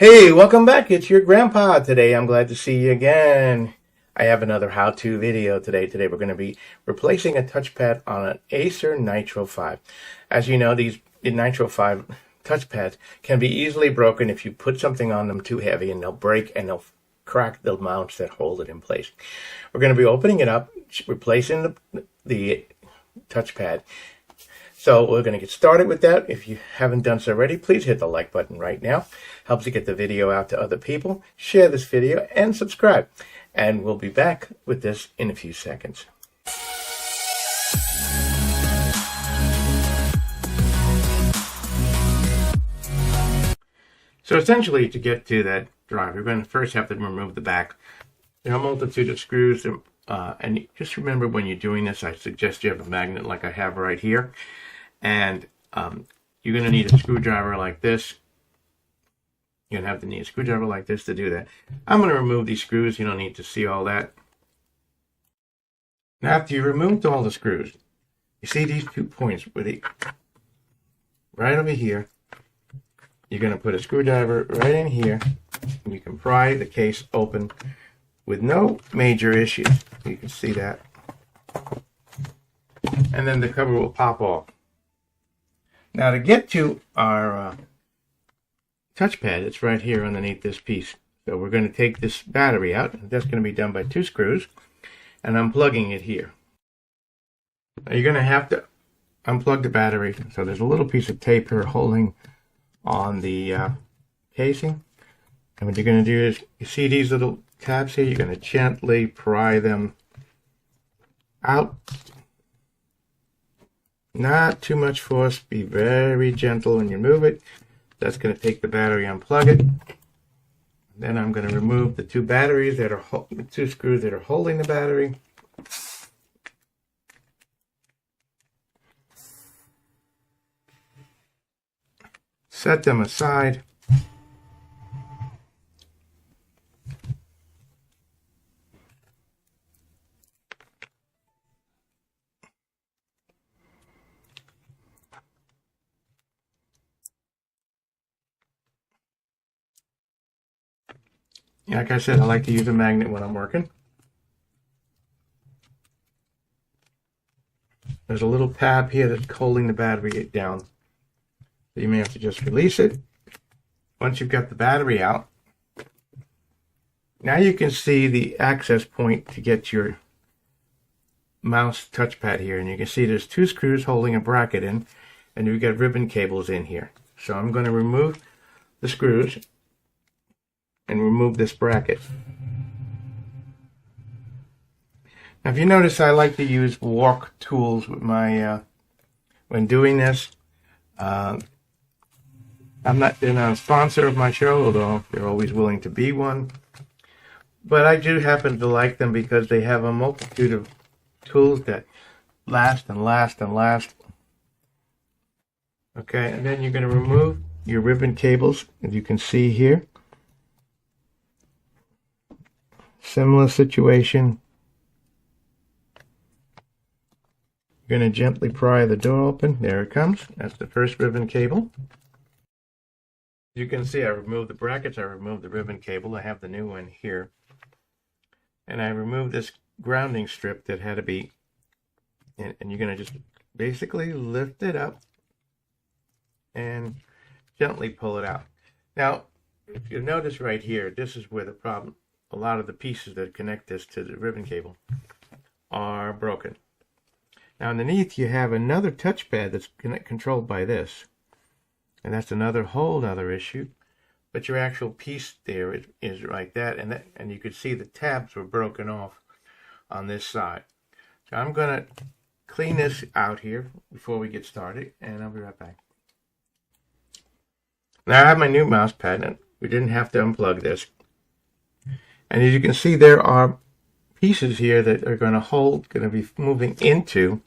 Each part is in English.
Hey, welcome back. It's your grandpa today. I'm glad to see you again. I have another how-to video today. Today we're going to be replacing a touchpad on an Acer Nitro 5. As you know, these Nitro 5 touchpads can be easily broken if you put something on them too heavy, and they'll break and they'll crack the mounts that hold it in place. We're going to be opening it up, replacing the touchpad. So we're going to get started with that. If you haven't done so already, please hit the like button right now. Helps to get the video out to other people. Share this video and subscribe. And we'll be back with this in a few seconds. So essentially, to get to that drive, you're going to first have to remove the back. There are a multitude of screws. And just remember, when you're doing this, I suggest you have a magnet like I have right here. And you're going to need a screwdriver like this. You're going to have to need a screwdriver like this to do that. I'm going to remove these screws. You don't need to see all that. Now, after you removed all the screws, you see these 2 points right over here. You're going to put a screwdriver right in here, and you can pry the case open with no major issues. You can see that. And then the cover will pop off. Now, to get to our touchpad, it's right here underneath this piece. So we're going to take this battery out. That's going to be done by 2 screws. And I'm plugging it here. Now, you're going to have to unplug the battery. So there's a little piece of tape here holding on the casing. And what you're going to do is, you see these little tabs here? You're going to gently pry them out. Not too much force. Be very gentle when you move it. That's going to take the battery, unplug it. Then I'm going to remove the 2 batteries that are 2 screws that are holding the battery. Set them aside. Like I said, I like to use a magnet when I'm working. There's a little tab here that's holding the battery down. So you may have to just release it. Once you've got the battery out, now you can see the access point to get your mouse touchpad here. And you can see there's 2 screws holding a bracket in, and you've got ribbon cables in here. So I'm going to remove the screws and remove this bracket. Now, if you notice, I like to use walk tools with my when doing this. They're not a sponsor of my show, although they're always willing to be one. But I do happen to like them because they have a multitude of tools that last and last and last. Okay, and then you're going to remove your ribbon cables, as you can see here. Similar situation. You're going to gently pry the door open. There it comes. That's the first ribbon cable. You can see I removed the brackets. I removed the ribbon cable. I have the new one here. And I removed this grounding strip that had to be, and you're going to just basically lift it up and gently pull it out. Now, if you notice right here, this is where the problem, a lot of the pieces that connect this to the ribbon cable are broken. Now underneath you have another touchpad that's controlled by this. And that's another whole other issue. But your actual piece there is like that. And you could see the tabs were broken off on this side. So I'm going to clean this out here before we get started. And I'll be right back. Now I have my new mouse pad. And we didn't have to unplug this. And as you can see, there are pieces here that are going to be moving into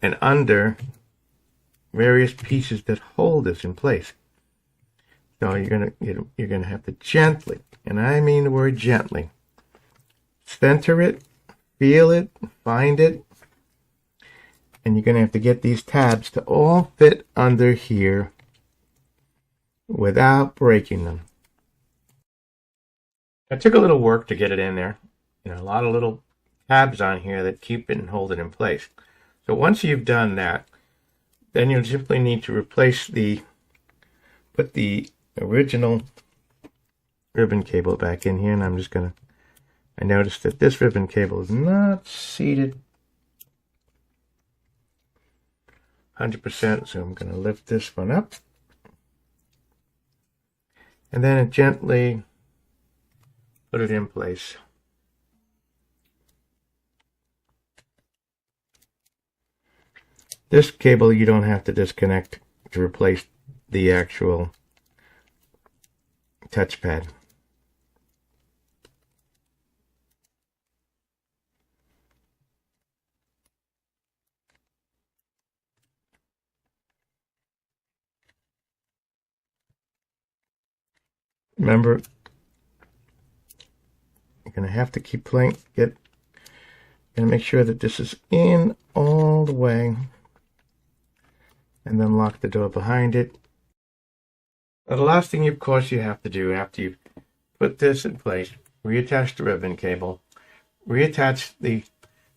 and under various pieces that hold this in place. So you're going to have to gently, and I mean the word gently, center it, feel it, find it, and you're going to have to get these tabs to all fit under here without breaking them. It took a little work to get it in there. A lot of little tabs on here that keep it and hold it in place. So once you've done that, then you'll simply need to put the original ribbon cable back in here, and I noticed that this ribbon cable is not seated 100%, so I'm going to lift this one up, and then gently put it in place. This cable you don't have to disconnect to replace the actual touchpad. Remember, you're going to have to keep playing. Going to make sure that this is in all the way, and then lock the door behind it. Now, the last thing, of course, you have to do after you put this in place, reattach the ribbon cable, reattach the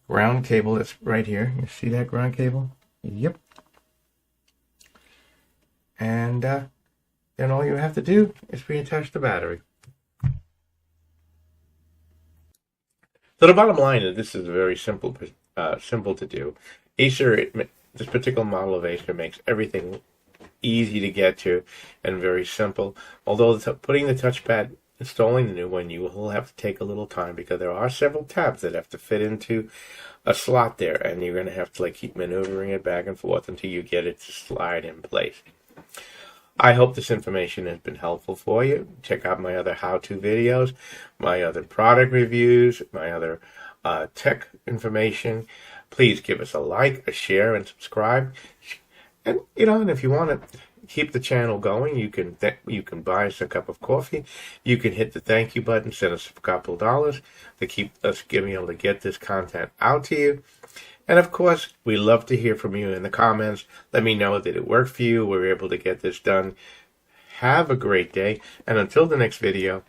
ground cable that's right here. You see that ground cable? Yep. And then all you have to do is reattach the battery. So the bottom line is this is very simple to do. Acer, this particular model of Acer makes everything easy to get to and very simple. Although putting the touchpad, installing the new one, you will have to take a little time because there are several tabs that have to fit into a slot there, and you're going to have to keep maneuvering it back and forth until you get it to slide in place. I hope this information has been helpful for you. Check out my other how-to videos, my other product reviews, my other tech information. Please give us a like, a share, and subscribe. And and if you want to keep the channel going, you can buy us a cup of coffee. You can hit the thank you button, send us a couple of dollars to keep us being able to get this content out to you. And of course, we love to hear from you in the comments. Let me know that it worked for you. We were able to get this done. Have a great day. And until the next video,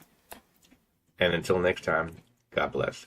and until next time, God bless.